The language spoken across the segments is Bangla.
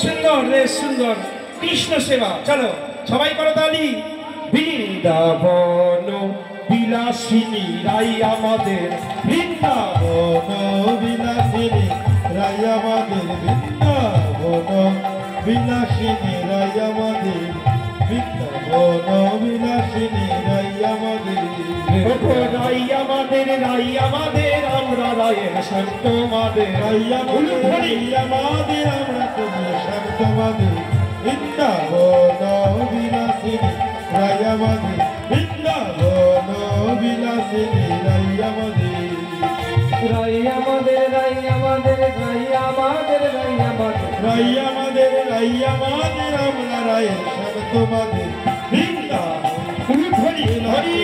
সুন্দর রে সুন্দর কৃষ্ণ সেবা। চলো সবাই করো তালি। বৃন্দাবন বিলাসিনী রাই আমাদের, বৃন্দাবন বিলাসিনী রাই আমাদের, বৃন্দাবন বিলাসিনী রাই আমাদের, বৃন্দাবন বিলাসিনী রাই আমাদের। রাই আমাদের, রাই আমাদের, আমরা রায়ের সন্ত মাদের, রাই আমাদের, আমরা তোমার সন্ত মাদের, বৃন্দাবন বিলাসিনী রাই আমাদের, বৃন্দাবন বিলাসিনী রাই আমাদের। রাই আমাদের, রাই আমাদের, রাই আমাদের, রাই আমাদের, রাই আমাদের, রাই আমাদের, আমরা রায়ের সন্ত মাদের, বৃন্দাবন হরি হরি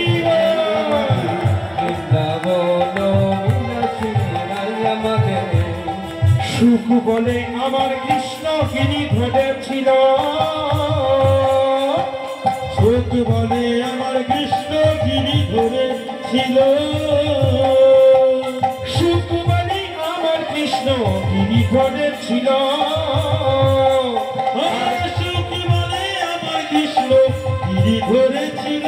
সুখ বলে আমার কৃষ্ণ গিরি ধরেছিল, সুখ বলে আমার কৃষ্ণ গিরি ধরেছিল, সুখ বলে আমার কৃষ্ণ গিরি ধরেছিল, সুখ বলে আমার কৃষ্ণ গিরি ধরেছিল,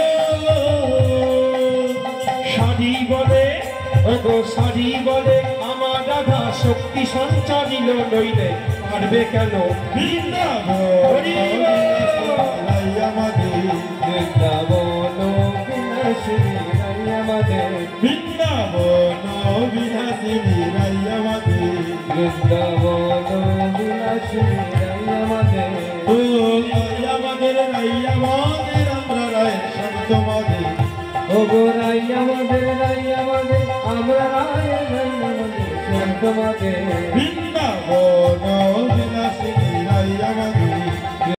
সারি বলে ওগো সারি বলে আমার রাধা শক্তি সঞ্চারিল, নইলে পারবে কেন বৃন্দাবন রাই আমাদের, বৃন্দাবন বিলাসিনী রাই আমাদের, বৃন্দাবন বিলাসিনী রাই আমাদের, বৃন্দাবন বিলাসিনী রাই আমাদের। ও রাই আমাদের, রাই আমাদের, আমরা রায়ের সন্ত মাদের, ওগো রাই আমাদের, রাই আমাদের, আমরা রায়ের রাই আমাদের সন্ত মাদের, বৃন্দাবন